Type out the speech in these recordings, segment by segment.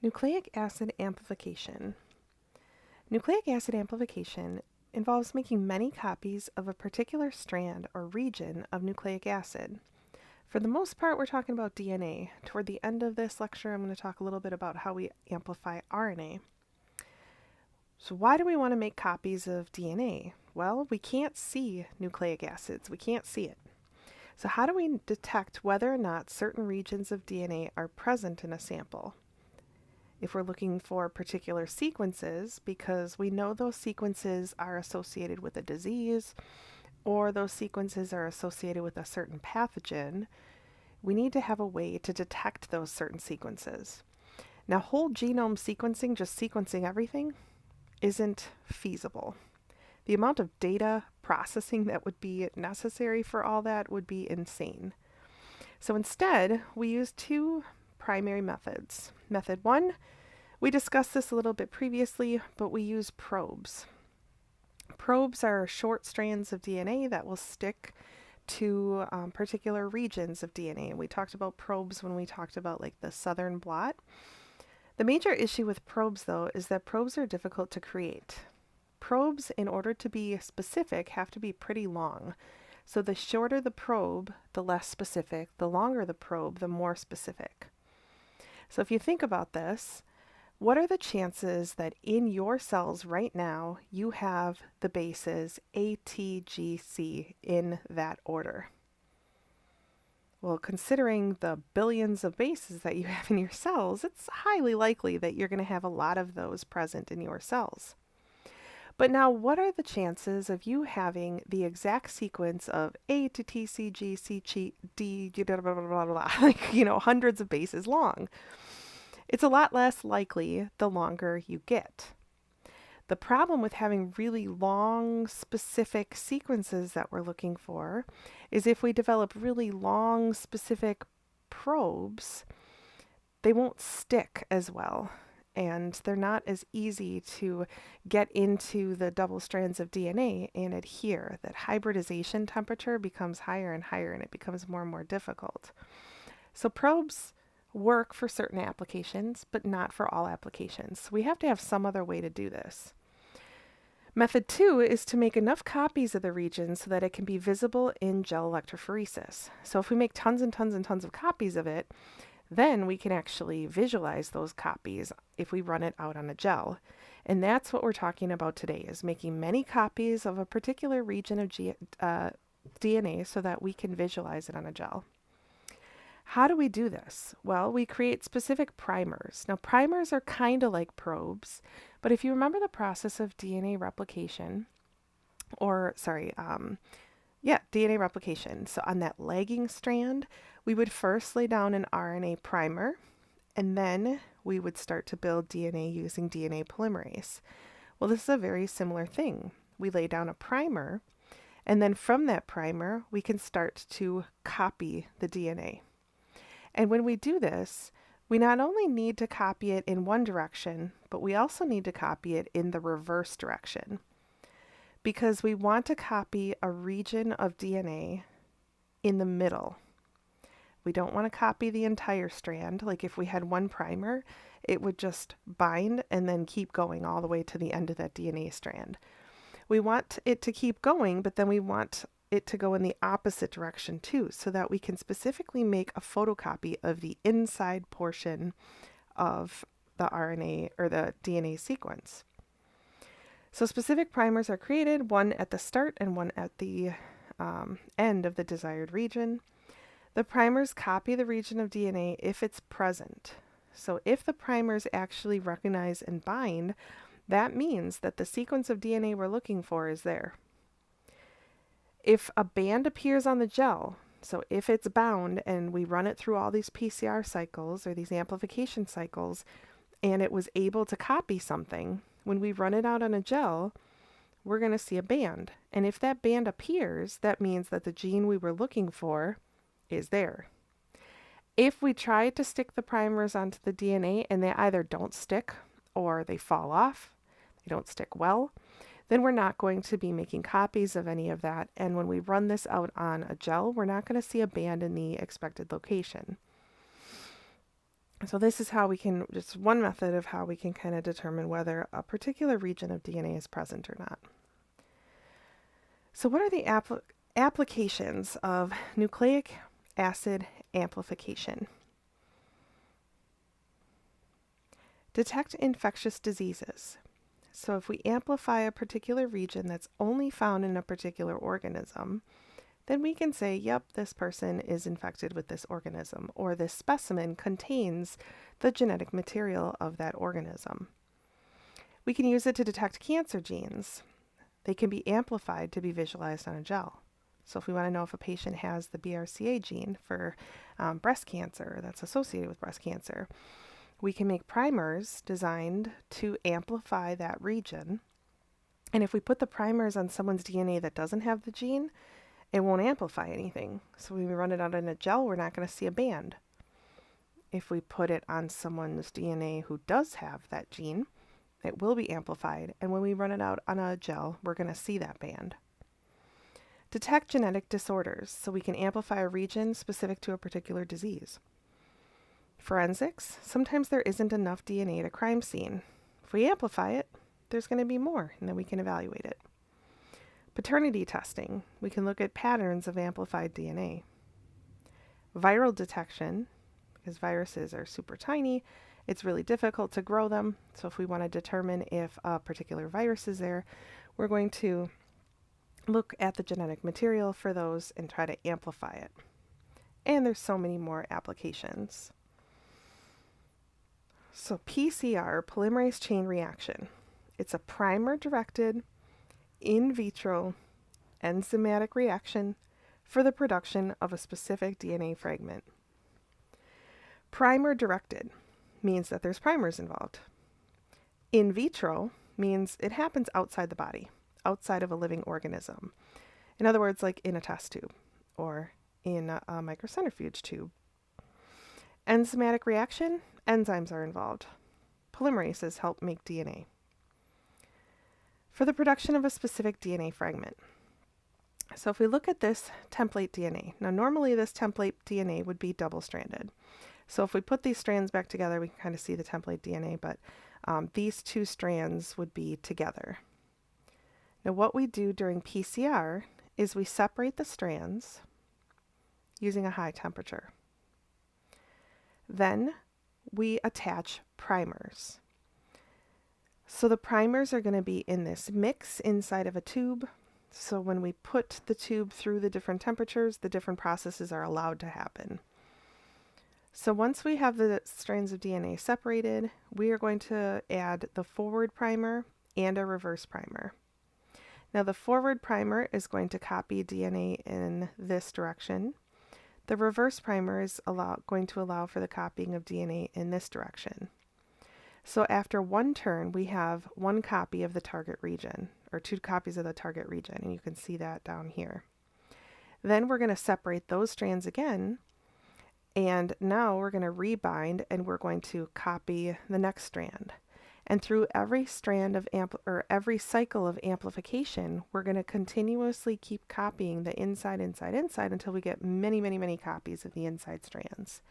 Nucleic acid amplification. Nucleic acid amplification involves making many copies of a particular strand or region of nucleic acid. For the most part, we're talking about DNA. Toward the end of this lecture, I'm going to talk a little bit about how we amplify RNA. So why do we want to make copies of DNA? Well, we can't see nucleic acids. We can't see it. So how do we detect whether or not certain regions of DNA are present in a sample? If we're looking for particular sequences, because we know those sequences are associated with a disease, or those sequences are associated with a certain pathogen, we need to have a way to detect those certain sequences. Now, whole genome sequencing, just sequencing everything, isn't feasible. The amount of data processing that would be necessary for all that would be insane. So instead, we use two primary methods. Method one, we discussed this a little bit previously, but we use probes. Probes are short strands of DNA that will stick to particular regions of DNA. And we talked about probes when we talked about like the southern blot. The major issue with probes, though, is that probes are difficult to create. Probes, in order to be specific, have to be pretty long. So the shorter the probe, the less specific. The longer the probe, the more specific. So if you think about this, what are the chances that in your cells right now you have the bases A, T, G, C in that order? Well, considering the billions of bases that you have in your cells, it's highly likely that you're going to have a lot of those present in your cells. But now, what are the chances of you having the exact sequence of A to T, C, G, C, D, blah, blah, blah, blah, blah, like, hundreds of bases long? It's a lot less likely the longer you get. The problem with having really long, specific sequences that we're looking for is if we develop really long, specific probes, they won't stick as well. And they're not as easy to get into the double strands of DNA and adhere. That hybridization temperature becomes higher and higher, and it becomes more and more difficult. So probes work for certain applications, but not for all applications. So we have to have some other way to do this. Method two is to make enough copies of the region so that it can be visible in gel electrophoresis. So if we make tons and tons and tons of copies of it, then we can actually visualize those copies if we run it out on a gel. And that's what we're talking about today, is making many copies of a particular region of DNA so that we can visualize it on a gel. How do we do this? Well, we create specific primers. Now, primers are kind of like probes, but if you remember the process of DNA replication, DNA replication. So on that lagging strand, we would first lay down an RNA primer, and then we would start to build DNA using DNA polymerase. Well, this is a very similar thing. We lay down a primer, and then from that primer, we can start to copy the DNA. And when we do this, we not only need to copy it in one direction, but we also need to copy it in the reverse direction, because we want to copy a region of DNA in the middle. We don't want to copy the entire strand. Like if we had one primer, it would just bind and then keep going all the way to the end of that DNA strand. We want it to keep going, but then we want it to go in the opposite direction too, so that we can specifically make a photocopy of the inside portion of the RNA or the DNA sequence. So specific primers are created, one at the start and one at the end of the desired region. The primers copy the region of DNA if it's present. So if the primers actually recognize and bind, that means that the sequence of DNA we're looking for is there. If a band appears on the gel, so if it's bound and we run it through all these PCR cycles or these amplification cycles, and it was able to copy something, when we run it out on a gel, we're going to see a band. And if that band appears, that means that the gene we were looking for is there. If we try to stick the primers onto the DNA and they either don't stick or they fall off, they don't stick well, then we're not going to be making copies of any of that. And when we run this out on a gel, we're not going to see a band in the expected location. So this is how we can, just one method of how we can kind of determine whether a particular region of DNA is present or not. So what are the applications of nucleic acid amplification? Detect infectious diseases. So if we amplify a particular region that's only found in a particular organism, then we can say, yep, this person is infected with this organism, or this specimen contains the genetic material of that organism. We can use it to detect cancer genes. They can be amplified to be visualized on a gel. So if we want to know if a patient has the BRCA gene for breast cancer that's associated with breast cancer, we can make primers designed to amplify that region. And if we put the primers on someone's DNA that doesn't have the gene, it won't amplify anything. So when we run it out in a gel, we're not going to see a band. If we put it on someone's DNA who does have that gene, it will be amplified. And when we run it out on a gel, we're going to see that band. Detect genetic disorders, so we can amplify a region specific to a particular disease. Forensics, sometimes there isn't enough DNA at a crime scene. If we amplify it, there's going to be more, and then we can evaluate it. Paternity testing, we can look at patterns of amplified DNA. Viral detection, because viruses are super tiny, it's really difficult to grow them. So if we want to determine if a particular virus is there, we're going to look at the genetic material for those and try to amplify it. And there's so many more applications. So PCR, polymerase chain reaction. It's a primer-directed in vitro enzymatic reaction for the production of a specific DNA fragment. Primer-directed means that there's primers involved. In vitro means it happens outside the body, outside of a living organism. In other words, like in a test tube or in a microcentrifuge tube. Enzymatic reaction, enzymes are involved. Polymerases help make DNA. For the production of a specific DNA fragment. So if we look at this template DNA, now normally this template DNA would be double-stranded. So if we put these strands back together, we can kind of see the template DNA, but these two strands would be together. Now what we do during PCR is we separate the strands using a high temperature. Then we attach primers. So the primers are going to be in this mix inside of a tube. So when we put the tube through the different temperatures, the different processes are allowed to happen. So once we have the strands of DNA separated, we are going to add the forward primer and a reverse primer. Now the forward primer is going to copy DNA in this direction. The reverse primer is going to allow for the copying of DNA in this direction. So after one turn, we have one copy of the target region, or two copies of the target region, and you can see that down here. Then we're going to separate those strands again, and now we're going to rebind, and we're going to copy the next strand. And through every strand of every cycle of amplification, we're going to continuously keep copying the inside until we get many, many, many copies of the inside strands.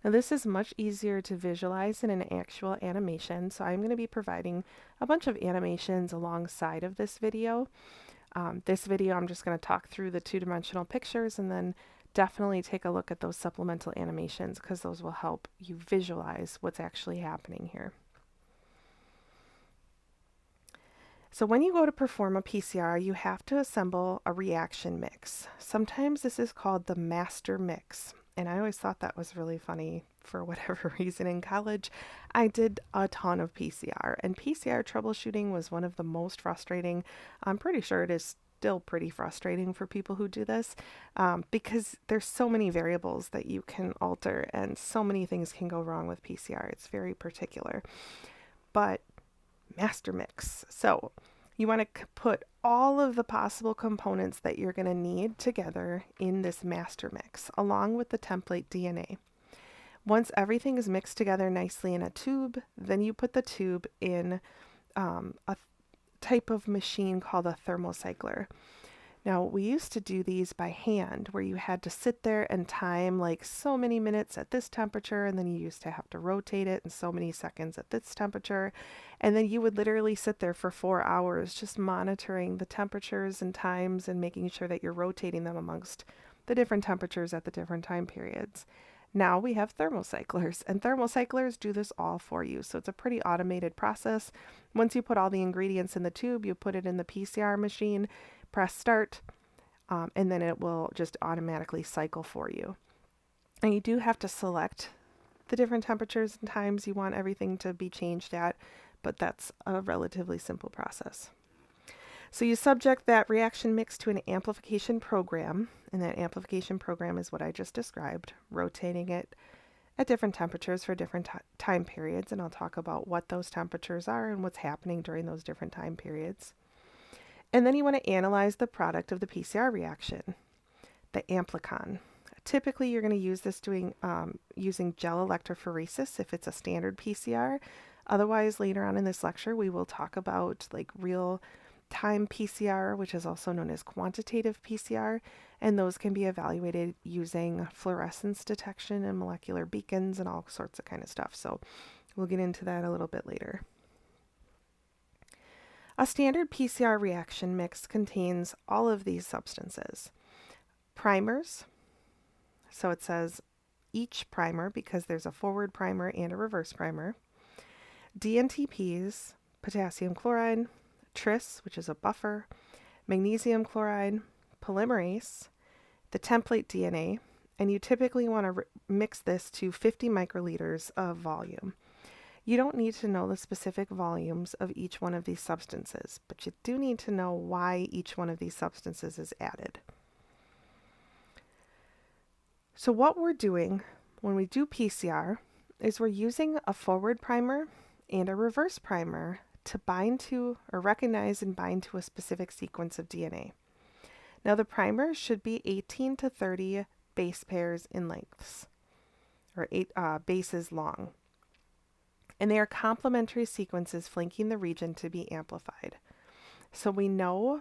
Now this is much easier to visualize in an actual animation, so I'm going to be providing a bunch of animations alongside of this video. I'm just going to talk through the two-dimensional pictures, and then definitely take a look at those supplemental animations because those will help you visualize what's actually happening here. So when you go to perform a PCR, you have to assemble a reaction mix. Sometimes this is called the master mix. And I always thought that was really funny for whatever reason. In college, I did a ton of PCR, and PCR troubleshooting was one of the most frustrating. I'm pretty sure it is still pretty frustrating for people who do this because there's so many variables that you can alter and so many things can go wrong with PCR. It's very particular. But master mix. So you want to put all of the possible components that you're going to need together in this master mix, along with the template DNA. Once everything is mixed together nicely in a tube, then you put the tube in a type of machine called a thermocycler. Now, we used to do these by hand, where you had to sit there and time like so many minutes at this temperature, and then you used to have to rotate it in so many seconds at this temperature. And then you would literally sit there for 4 hours just monitoring the temperatures and times and making sure that you're rotating them amongst the different temperatures at the different time periods. Now we have thermocyclers, and thermocyclers do this all for you. So it's a pretty automated process. Once you put all the ingredients in the tube, you put it in the PCR machine, press start, and then it will just automatically cycle for you. And you do have to select the different temperatures and times you want everything to be changed at, but that's a relatively simple process. So you subject that reaction mix to an amplification program, and that amplification program is what I just described, rotating it at different temperatures for different time periods, and I'll talk about what those temperatures are and what's happening during those different time periods. And then you want to analyze the product of the PCR reaction, the amplicon. Typically, you're going to use this using gel electrophoresis if it's a standard PCR. Otherwise, later on in this lecture, we will talk about like real-time PCR, which is also known as quantitative PCR, and those can be evaluated using fluorescence detection and molecular beacons and all sorts of kind of stuff. So we'll get into that a little bit later. A standard PCR reaction mix contains all of these substances. Primers, so it says each primer because there's a forward primer and a reverse primer. DNTPs, potassium chloride, tris, which is a buffer, magnesium chloride, polymerase, the template DNA, and you typically want to mix this to 50 microliters of volume. You don't need to know the specific volumes of each one of these substances, but you do need to know why each one of these substances is added. So what we're doing when we do PCR is we're using a forward primer and a reverse primer to bind to or recognize and bind to a specific sequence of DNA. Now the primer should be 18 to 30 base pairs in lengths, or bases long. And they are complementary sequences flanking the region to be amplified. So we know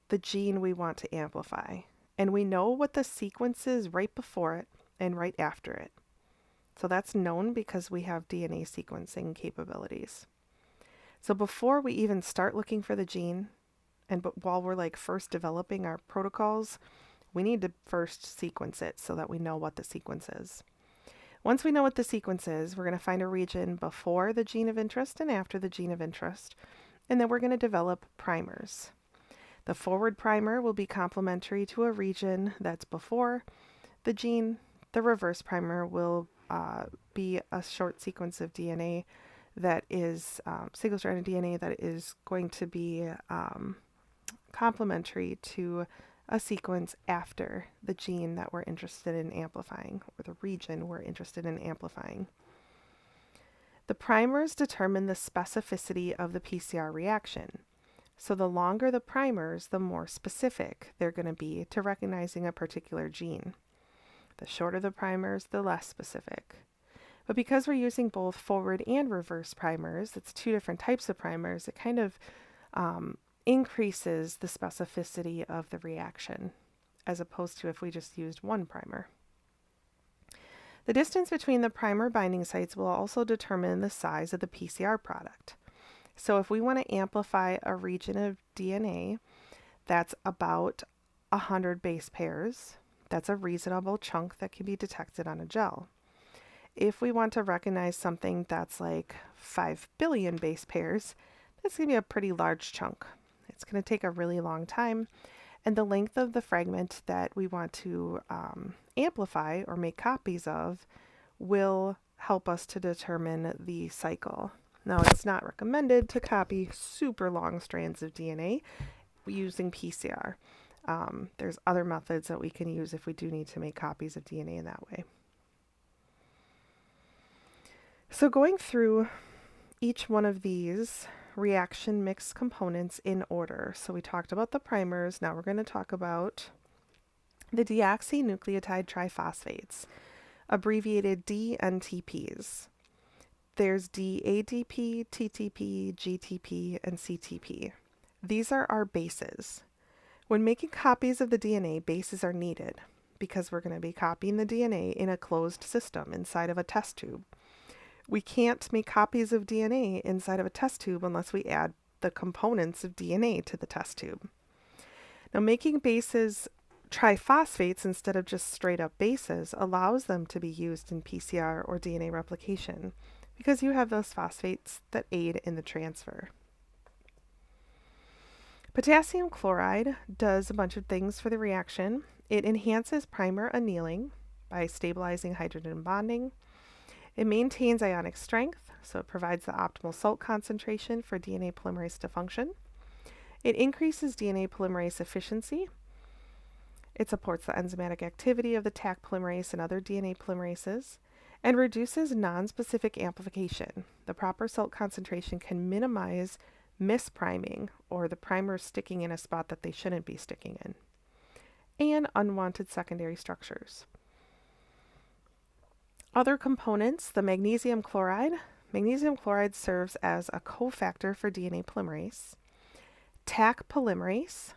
the gene we want to amplify, and we know what the sequence is right before it and right after it. So that's known because we have DNA sequencing capabilities. So before we even start looking for the gene, but while we're like first developing our protocols, we need to first sequence it so that we know what the sequence is. Once we know what the sequence is, we're going to find a region before the gene of interest and after the gene of interest, and then we're going to develop primers. The forward primer will be complementary to a region that's before the gene. The reverse primer will be a short sequence of DNA that is single-stranded DNA that is going to be complementary to a sequence after the gene that we're interested in amplifying, or the region we're interested in amplifying. The primers determine the specificity of the PCR reaction. So the longer the primers, the more specific they're going to be to recognizing a particular gene. The shorter the primers, the less specific. But because we're using both forward and reverse primers, it's two different types of primers, it kind of increases the specificity of the reaction, as opposed to if we just used one primer. The distance between the primer binding sites will also determine the size of the PCR product. So if we want to amplify a region of DNA that's about 100 base pairs, that's a reasonable chunk that can be detected on a gel. If we want to recognize something that's like 5 billion base pairs, that's going to be a pretty large chunk. It's going to take a really long time, and the length of the fragment that we want to amplify or make copies of will help us to determine the cycle. Now, it's not recommended to copy super long strands of DNA using PCR. There's other methods that we can use if we do need to make copies of DNA in that way. So going through each one of these reaction mix components in order. So we talked about the primers. Now we're going to talk about the deoxynucleotide triphosphates, abbreviated DNTPs. There's DADP, TTP, GTP, and CTP. These are our bases. When making copies of the DNA, bases are needed because we're going to be copying the DNA in a closed system inside of a test tube. We can't make copies of DNA inside of a test tube unless we add the components of DNA to the test tube. Now, making bases triphosphates instead of just straight up bases allows them to be used in PCR or DNA replication because you have those phosphates that aid in the transfer. Potassium chloride does a bunch of things for the reaction. It enhances primer annealing by stabilizing hydrogen bonding. It maintains ionic strength, so it provides the optimal salt concentration for DNA polymerase to function. It increases DNA polymerase efficiency. It supports the enzymatic activity of the Taq polymerase and other DNA polymerases, and reduces nonspecific amplification. The proper salt concentration can minimize mispriming, or the primers sticking in a spot that they shouldn't be sticking in, and unwanted secondary structures. Other components, the magnesium chloride. Magnesium chloride serves as a cofactor for DNA polymerase. Taq polymerase.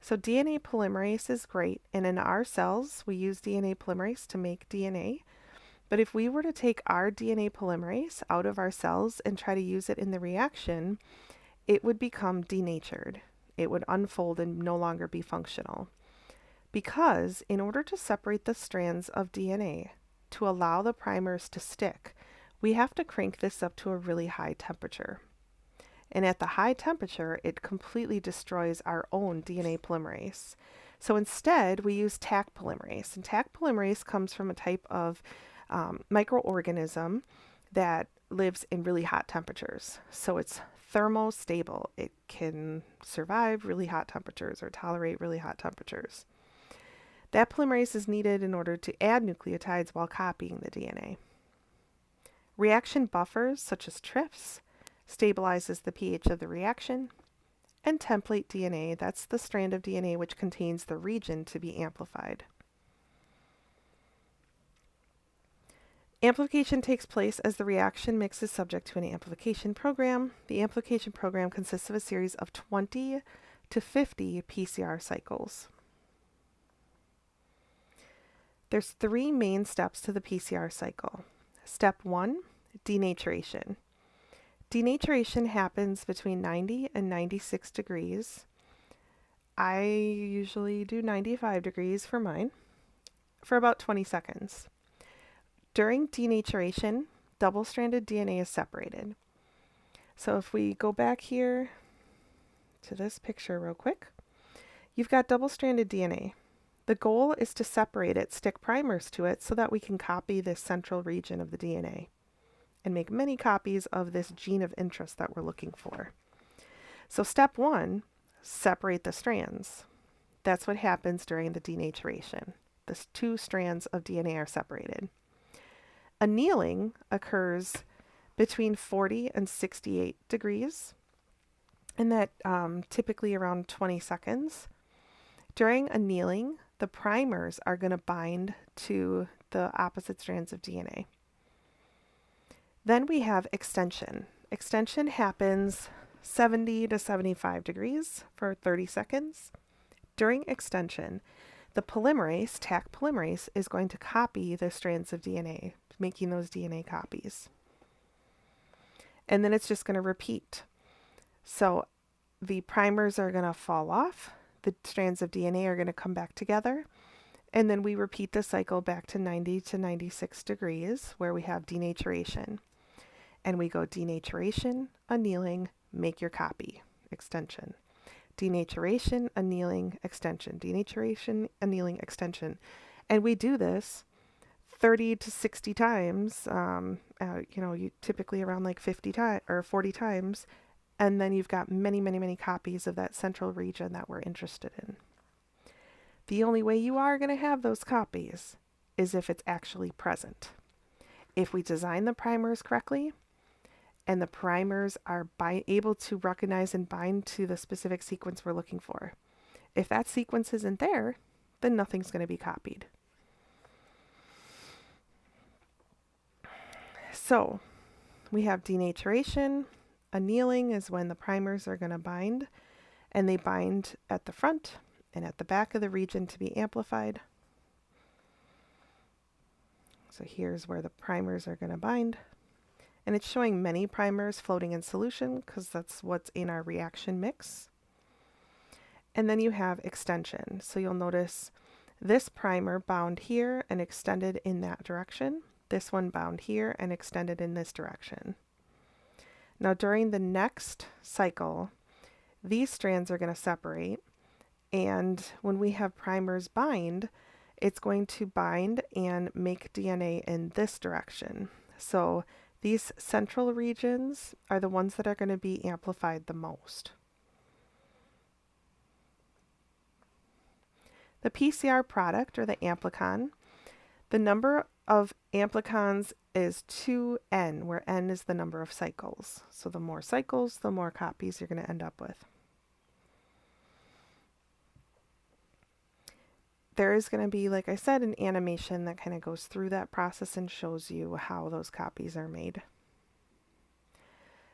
So DNA polymerase is great, and in our cells, we use DNA polymerase to make DNA. But if we were to take our DNA polymerase out of our cells and try to use it in the reaction, it would become denatured. It would unfold and no longer be functional. Because in order to separate the strands of DNA to allow the primers to stick, we have to crank this up to a really high temperature. And at the high temperature, it completely destroys our own DNA polymerase. So instead, we use Taq polymerase. And Taq polymerase comes from a type of microorganism that lives in really hot temperatures. So it's thermostable. It can survive really hot temperatures or tolerate really hot temperatures. That polymerase is needed in order to add nucleotides while copying the DNA. Reaction buffers, such as TRIFs, stabilizes the pH of the reaction. And template DNA, that's the strand of DNA which contains the region to be amplified. Amplification takes place as the reaction mix is subject to an amplification program. The amplification program consists of a series of 20 to 50 PCR cycles. There's 3 main steps to the PCR cycle. Step 1, denaturation. Denaturation happens between 90 and 96 degrees. I usually do 95 degrees for mine for about 20 seconds. During denaturation, double-stranded DNA is separated. So if we go back here to this picture real quick, you've got double-stranded DNA. The goal is to separate it, stick primers to it, so that we can copy this central region of the DNA and make many copies of this gene of interest that we're looking for. So step 1, separate the strands. That's what happens during the denaturation. The 2 strands of DNA are separated. Annealing occurs between 40 and 68 degrees, and that typically around 20 seconds. During annealing, the primers are going to bind to the opposite strands of DNA. Then we have extension. Extension happens 70 to 75 degrees for 30 seconds. During extension, the polymerase, Taq polymerase, is going to copy the strands of DNA, making those DNA copies. And then it's just going to repeat. So the primers are going to fall off, the strands of DNA are going to come back together, and then we repeat the cycle back to 90 to 96 degrees where we have denaturation. And we go denaturation, annealing, make your copy, extension. Denaturation, annealing, extension. Denaturation, annealing, extension. And we do this 30 to 60 times, you typically around like 50 times or 40 times, and then you've got many, many, many copies of that central region that we're interested in. The only way you are going to have those copies is if it's actually present. If we design the primers correctly, and the primers are able to recognize and bind to the specific sequence we're looking for. If that sequence isn't there, then nothing's going to be copied. So we have denaturation. Annealing is when the primers are going to bind, and they bind at the front and at the back of the region to be amplified. So here's where the primers are going to bind. And it's showing many primers floating in solution because that's what's in our reaction mix. And then you have extension. So you'll notice this primer bound here and extended in that direction. This one bound here and extended in this direction. Now during the next cycle, these strands are going to separate. And when we have primers bind, it's going to bind and make DNA in this direction. So these central regions are the ones that are going to be amplified the most. The PCR product, or the amplicon, the number of amplicons is 2n, where n is the number of cycles. So the more cycles, the more copies you're going to end up with. There is going to be, like I said, an animation that kind of goes through that process and shows you how those copies are made.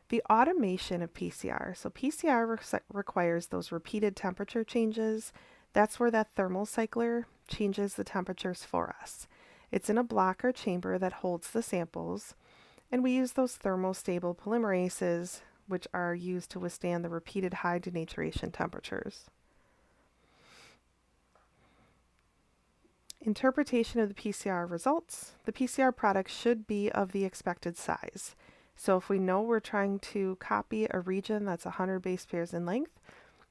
The automation of PCR. So PCR requires those repeated temperature changes. That's where that thermal cycler changes the temperatures for us. It's in a block or chamber that holds the samples, and we use those thermostable polymerases, which are used to withstand the repeated high denaturation temperatures. Interpretation of the PCR results. The PCR product should be of the expected size. So if we know we're trying to copy a region that's 100 base pairs in length,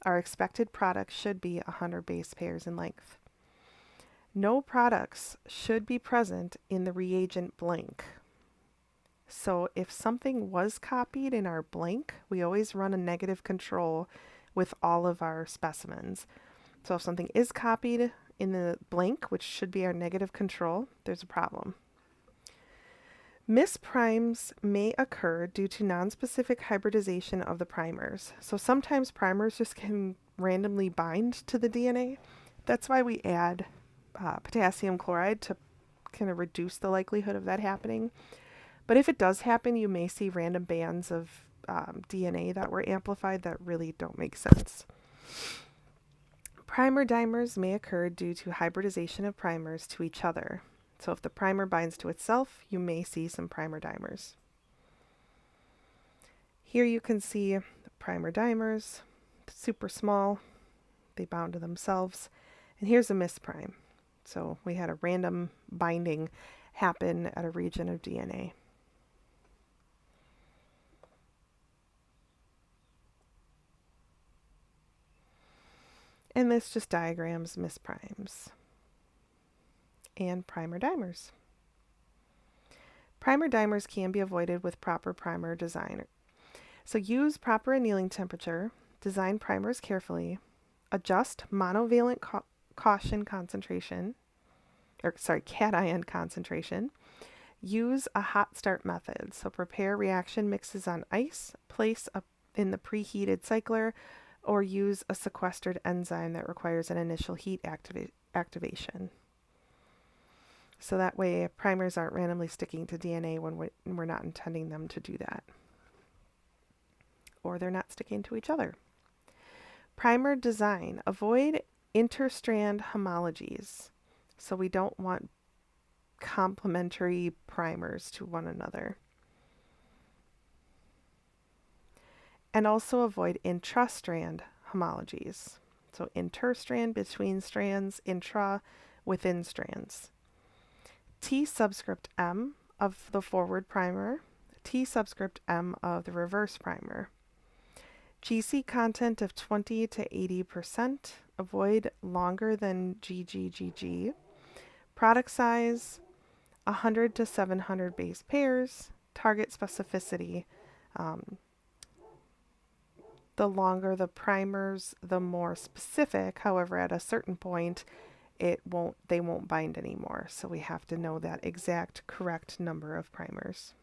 our expected product should be 100 base pairs in length. No products should be present in the reagent blank. So if something was copied in our blank, we always run a negative control with all of our specimens. So if something is copied in the blank, which should be our negative control, there's a problem. Misprimes may occur due to nonspecific hybridization of the primers. So sometimes primers just can randomly bind to the DNA. That's why we add potassium chloride to kind of reduce the likelihood of that happening. But if it does happen, you may see random bands of DNA that were amplified that really don't make sense. Primer dimers may occur due to hybridization of primers to each other. So if the primer binds to itself, you may see some primer dimers. Here you can see the primer dimers, super small, they bound to themselves. And here's a misprime. So we had a random binding happen at a region of DNA. And this just diagrams misprimes and primer dimers. Primer dimers can be avoided with proper primer design. So use proper annealing temperature, design primers carefully, adjust monovalent cation concentration, cation concentration, use a hot start method. So prepare reaction mixes on ice, place in the preheated cycler, or use a sequestered enzyme that requires an initial heat activation. So that way primers aren't randomly sticking to DNA when we're not intending them to do that. Or they're not sticking to each other. Primer design. Avoid interstrand homologies. So we don't want complementary primers to one another. And also avoid intrastrand homologies. So interstrand between strands, intra within strands. T subscript M of the forward primer, T subscript M of the reverse primer. GC content of 20 to 80%. Avoid longer than GGGG. Product size 100 to 700 base pairs. Target specificity. The longer the primers, the more specific. However, at a certain point, they won't bind anymore. So we have to know that exact correct number of primers.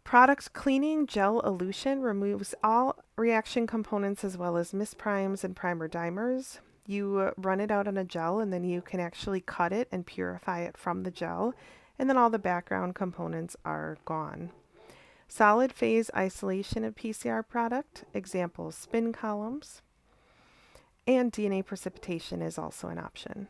Product cleaning gel elution removes all reaction components as well as misprimes and primer dimers. You run it out on a gel and then you can actually cut it and purify it from the gel, and then all the background components are gone. Solid phase isolation of PCR product, examples spin columns. and DNA precipitation is also an option.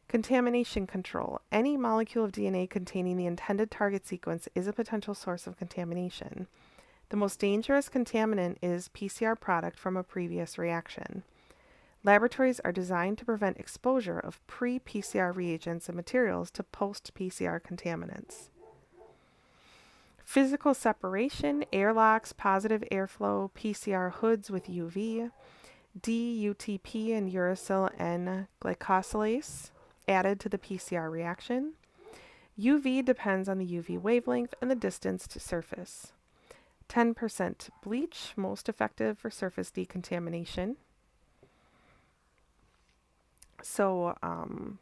Contamination control. Any molecule of DNA containing the intended target sequence is a potential source of contamination. The most dangerous contaminant is PCR product from a previous reaction. Laboratories are designed to prevent exposure of pre-PCR reagents and materials to post-PCR contaminants. Physical separation, airlocks, positive airflow, PCR hoods with UV, DUTP and uracil N-glycosylase added to the PCR reaction. UV depends on the UV wavelength and the distance to surface. 10% bleach, most effective for surface decontamination. So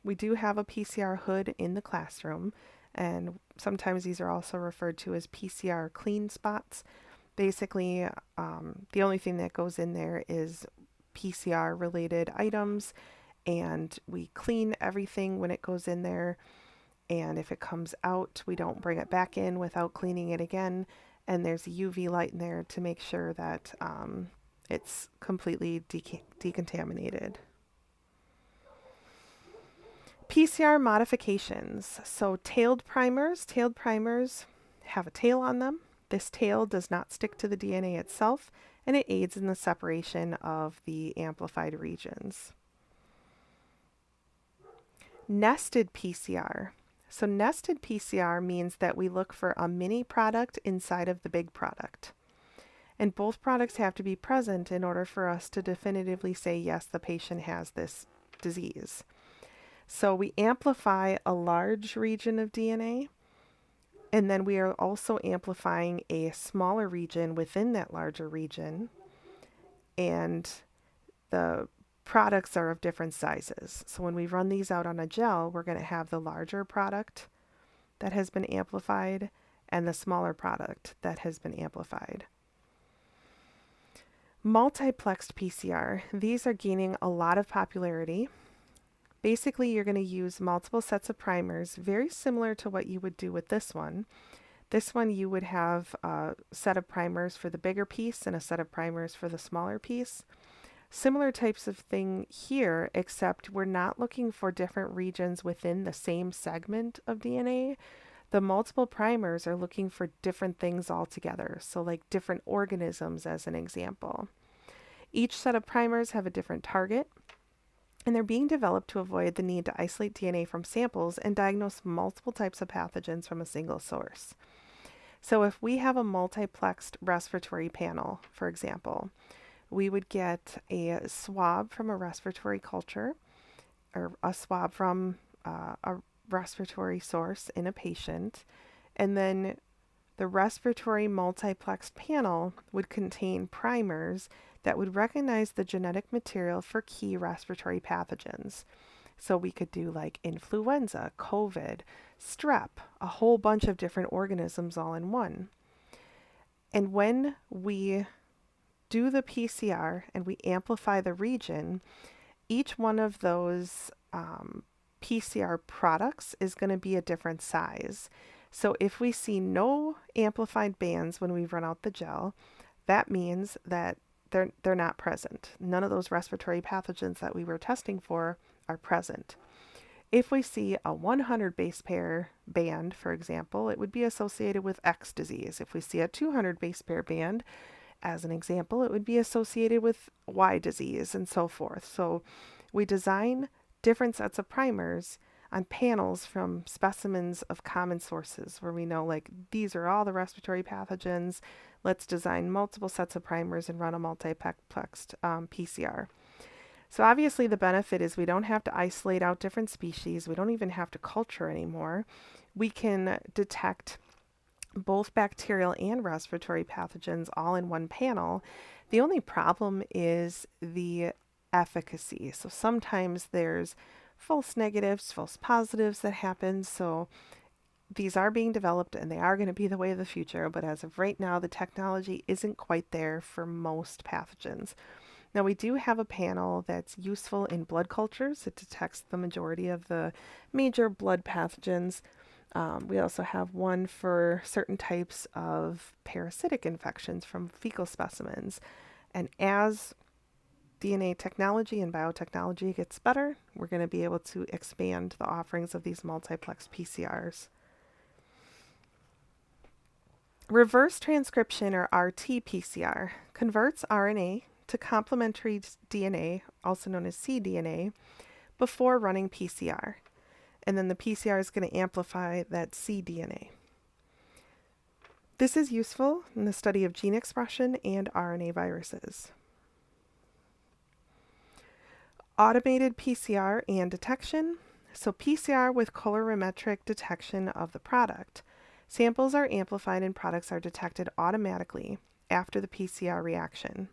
we do have a PCR hood in the classroom, and sometimes these are also referred to as PCR clean spots. Basically, the only thing that goes in there is PCR related items, and we clean everything when it goes in there, and if it comes out, we don't bring it back in without cleaning it again, and there's a UV light in there to make sure that it's completely decontaminated. PCR modifications. So tailed primers have a tail on them. This tail does not stick to the DNA itself, and it aids in the separation of the amplified regions. Nested PCR. So nested PCR means that we look for a mini product inside of the big product. And both products have to be present in order for us to definitively say, yes, the patient has this disease. So we amplify a large region of DNA, and then we are also amplifying a smaller region within that larger region, and the products are of different sizes. So when we run these out on a gel, we're going to have the larger product that has been amplified and the smaller product that has been amplified. Multiplexed PCR. These are gaining a lot of popularity. Basically, you're going to use multiple sets of primers, very similar to what you would do with this one. This one, you would have a set of primers for the bigger piece and a set of primers for the smaller piece. Similar types of thing here, except we're not looking for different regions within the same segment of DNA. The multiple primers are looking for different things altogether, so like different organisms as an example. Each set of primers have a different target, and they're being developed to avoid the need to isolate DNA from samples and diagnose multiple types of pathogens from a single source. So if we have a multiplexed respiratory panel, for example, we would get a swab from a respiratory culture, or a swab from a respiratory source in a patient, and then the respiratory multiplexed panel would contain primers that would recognize the genetic material for key respiratory pathogens. So we could do like influenza, COVID, strep, a whole bunch of different organisms all in one. And when we do the PCR and we amplify the region, each one of those PCR products is going to be a different size. So if we see no amplified bands when we run out the gel, that means that they're not present. None of those respiratory pathogens that we were testing for are present. If we see a 100 base pair band, for example, it would be associated with X disease. If we see a 200 base pair band, as an example, it would be associated with Y disease and so forth. So we design different sets of primers on panels from specimens of common sources where we know, like, these are all the respiratory pathogens. Let's design multiple sets of primers and run a multiplexed PCR. So obviously the benefit is we don't have to isolate out different species. We don't even have to culture anymore. We can detect both bacterial and respiratory pathogens all in one panel. The only problem is the efficacy. So sometimes there's false negatives, false positives that happen. So these are being developed and they are going to be the way of the future. But as of right now, the technology isn't quite there for most pathogens. Now we do have a panel that's useful in blood cultures. It detects the majority of the major blood pathogens. We also have one for certain types of parasitic infections from fecal specimens. And as DNA technology and biotechnology gets better, we're going to be able to expand the offerings of these multiplex PCRs. Reverse transcription, or RT-PCR, converts RNA to complementary DNA, also known as cDNA, before running PCR. And then the PCR is going to amplify that cDNA. This is useful in the study of gene expression and RNA viruses. Automated PCR and detection. So PCR with colorimetric detection of the product. Samples are amplified and products are detected automatically after the PCR reaction.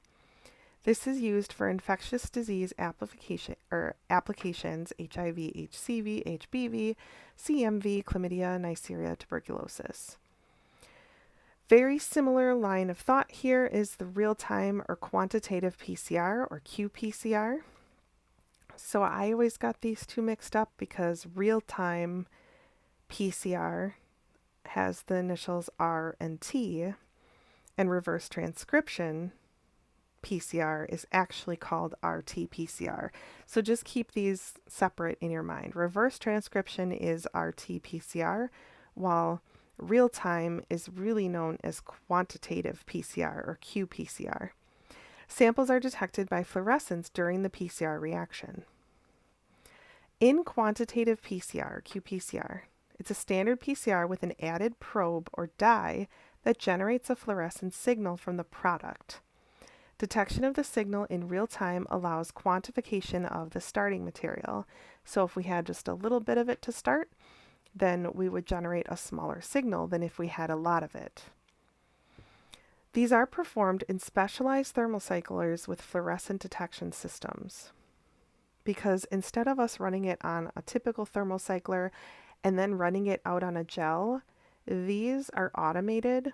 This is used for infectious disease applications, HIV, HCV, HBV, CMV, chlamydia, Neisseria, tuberculosis. Very similar line of thought here is the real-time or quantitative PCR, or qPCR. So I always got these two mixed up because real-time PCR has the initials R and T, and reverse transcription PCR is actually called RT-PCR. So just keep these separate in your mind. Reverse transcription is RT-PCR, while real-time is really known as quantitative PCR, or qPCR. Samples are detected by fluorescence during the PCR reaction. In quantitative PCR, qPCR, it's a standard PCR with an added probe or dye that generates a fluorescent signal from the product. Detection of the signal in real time allows quantification of the starting material. So if we had just a little bit of it to start, then we would generate a smaller signal than if we had a lot of it. These are performed in specialized thermocyclers with fluorescent detection systems. Because instead of us running it on a typical thermocycler and then running it out on a gel, these are automated,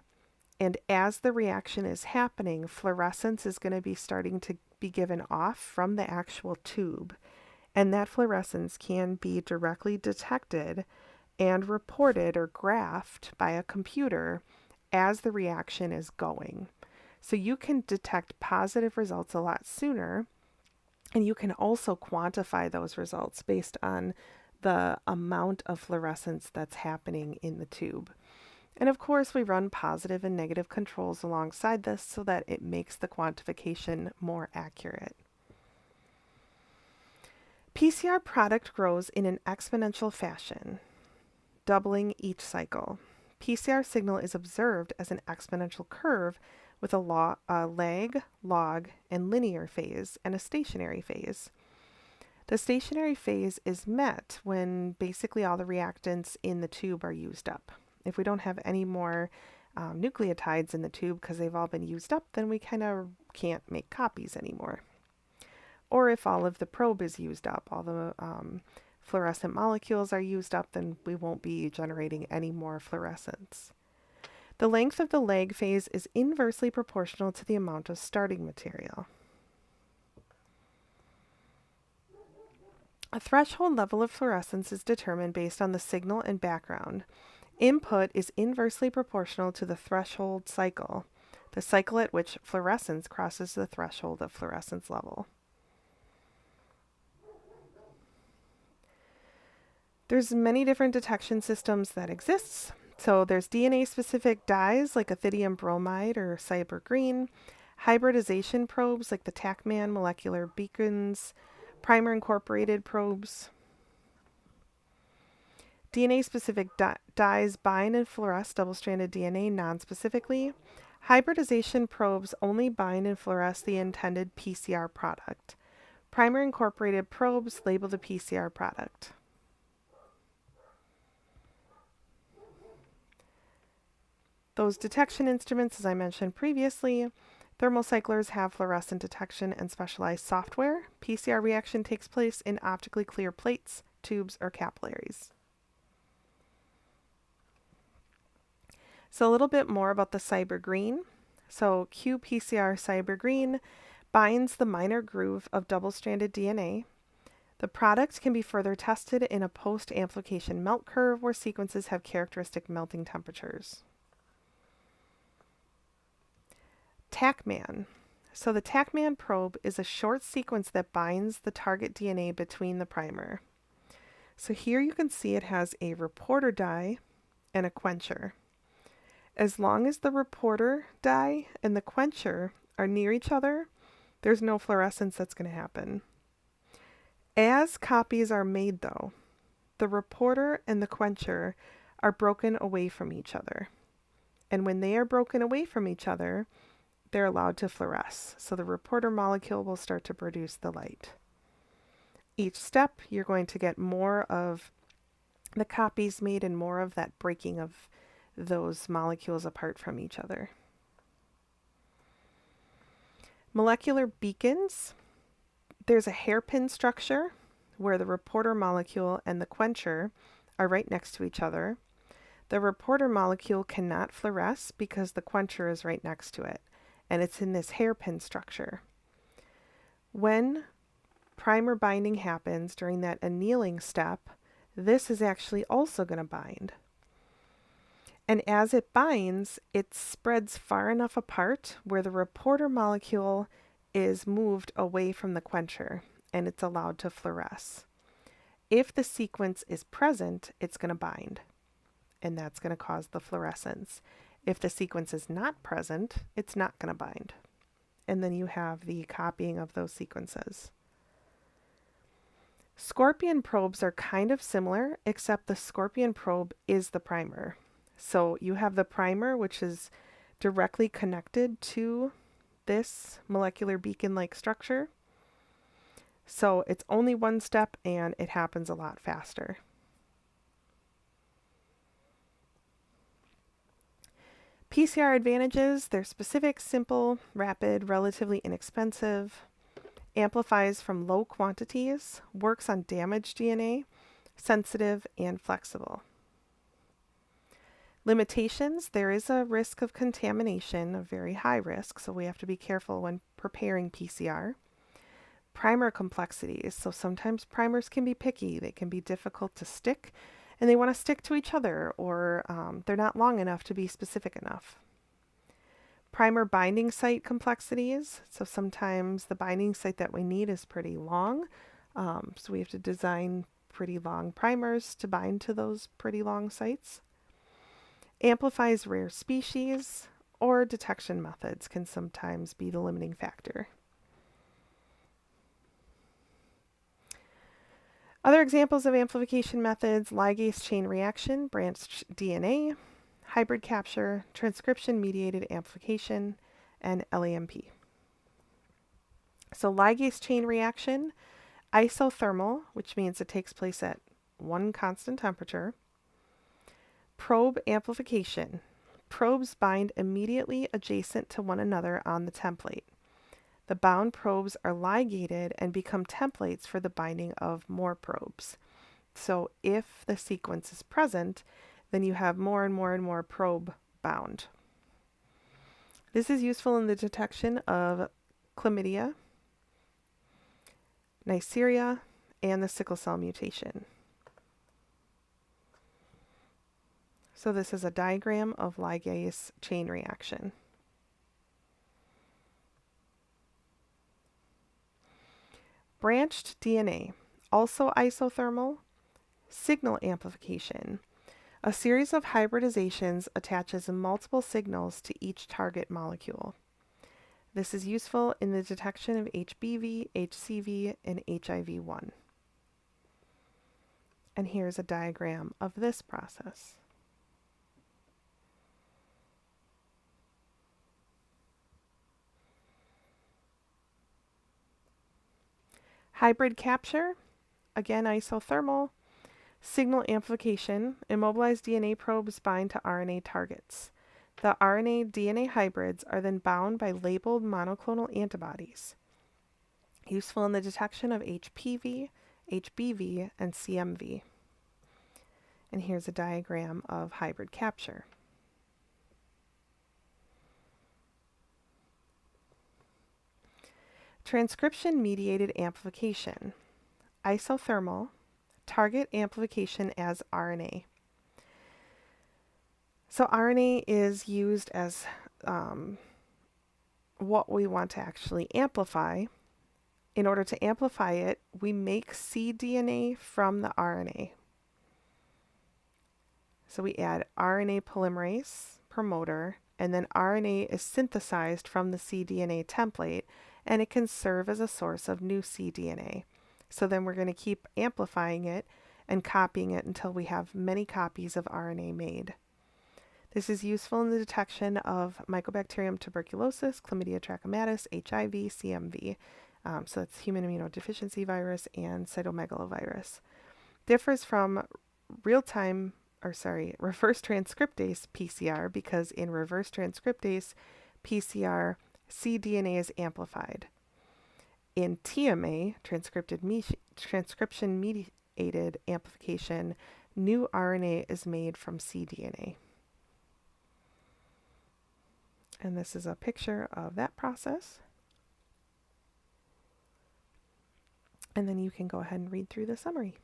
and as the reaction is happening, fluorescence is going to be starting to be given off from the actual tube, and that fluorescence can be directly detected and reported or graphed by a computer as the reaction is going. So you can detect positive results a lot sooner, and you can also quantify those results based on the amount of fluorescence that's happening in the tube. And of course, we run positive and negative controls alongside this so that it makes the quantification more accurate. PCR product grows in an exponential fashion, doubling each cycle. PCR signal is observed as an exponential curve with a lag, log, and linear phase, and a stationary phase. The stationary phase is met when basically all the reactants in the tube are used up. If we don't have any more nucleotides in the tube because they've all been used up, then we kind of can't make copies anymore. Or if all of the probe is used up, all the fluorescent molecules are used up, then we won't be generating any more fluorescence. The length of the lag phase is inversely proportional to the amount of starting material. A threshold level of fluorescence is determined based on the signal and background. Input is inversely proportional to the threshold cycle, the cycle at which fluorescence crosses the threshold of fluorescence level. There's many different detection systems that exist. So there's DNA-specific dyes like ethidium bromide or cyber green, hybridization probes like the TACMAN molecular beacons, primer-incorporated probes. DNA-specific dyes bind and fluoresce double-stranded DNA non-specifically. Hybridization probes only bind and fluoresce the intended PCR product. Primer-incorporated probes label the PCR product. Those detection instruments, as I mentioned previously, thermocyclers have fluorescent detection and specialized software. PCR reaction takes place in optically clear plates, tubes, or capillaries. So a little bit more about the cyber green. So qPCR cyber green binds the minor groove of double-stranded DNA. The product can be further tested in a post-amplification melt curve where sequences have characteristic melting temperatures. TACMAN. So the TACMAN probe is a short sequence that binds the target DNA between the primer. So here you can see it has a reporter dye and a quencher. As long as the reporter dye and the quencher are near each other, there's no fluorescence that's going to happen. As copies are made though, the reporter and the quencher are broken away from each other. And when they are broken away from each other, they're allowed to fluoresce. So the reporter molecule will start to produce the light. Each step, you're going to get more of the copies made and more of that breaking of those molecules apart from each other. Molecular beacons. There's a hairpin structure where the reporter molecule and the quencher are right next to each other. The reporter molecule cannot fluoresce because the quencher is right next to it, and it's in this hairpin structure. When primer binding happens during that annealing step, this is actually also going to bind. And as it binds, it spreads far enough apart where the reporter molecule is moved away from the quencher and it's allowed to fluoresce. If the sequence is present, it's going to bind, and that's going to cause the fluorescence. If the sequence is not present, it's not going to bind. And then you have the copying of those sequences. Scorpion probes are kind of similar, except the scorpion probe is the primer. So you have the primer, which is directly connected to this molecular beacon-like structure. So it's only one step and it happens a lot faster. PCR advantages, they're specific, simple, rapid, relatively inexpensive, amplifies from low quantities, works on damaged DNA, sensitive and flexible. Limitations, there is a risk of contamination, a very high risk, so we have to be careful when preparing PCR. Primer complexities, so sometimes primers can be picky, they can be difficult to stick, and they want to stick to each other, or they're not long enough to be specific enough. Primer binding site complexities, so sometimes the binding site that we need is pretty long, so we have to design pretty long primers to bind to those pretty long sites. Amplifies rare species, or detection methods can sometimes be the limiting factor. Other examples of amplification methods: ligase chain reaction, branched DNA, hybrid capture, transcription-mediated amplification, and LAMP. So ligase chain reaction, isothermal, which means it takes place at one constant temperature. Probe amplification. Probes bind immediately adjacent to one another on the template. The bound probes are ligated and become templates for the binding of more probes. So if the sequence is present, then you have more and more and more probe bound. This is useful in the detection of chlamydia, Neisseria, and the sickle cell mutation. So this is a diagram of ligase chain reaction. Branched DNA, also isothermal, signal amplification. A series of hybridizations attaches multiple signals to each target molecule. This is useful in the detection of HBV, HCV, and HIV-1. And here's a diagram of this process. Hybrid capture, again isothermal. Signal amplification, immobilized DNA probes bind to RNA targets. The RNA-DNA hybrids are then bound by labeled monoclonal antibodies, useful in the detection of HPV, HBV, and CMV. And here's a diagram of hybrid capture. Transcription-mediated amplification, isothermal, target amplification as RNA. So RNA is used as what we want to actually amplify. In order to amplify it, we make cDNA from the RNA. So we add RNA polymerase promoter, and then RNA is synthesized from the cDNA template, and it can serve as a source of new cDNA. So then we're going to keep amplifying it and copying it until we have many copies of RNA made. This is useful in the detection of Mycobacterium tuberculosis, Chlamydia trachomatis, HIV, CMV. So that's human immunodeficiency virus and cytomegalovirus. Differs from reverse transcriptase PCR, because in reverse transcriptase PCR, cDNA is amplified. In TMA, transcription mediated amplification, new RNA is made from cDNA. And this is a picture of that process. And then you can go ahead and read through the summary.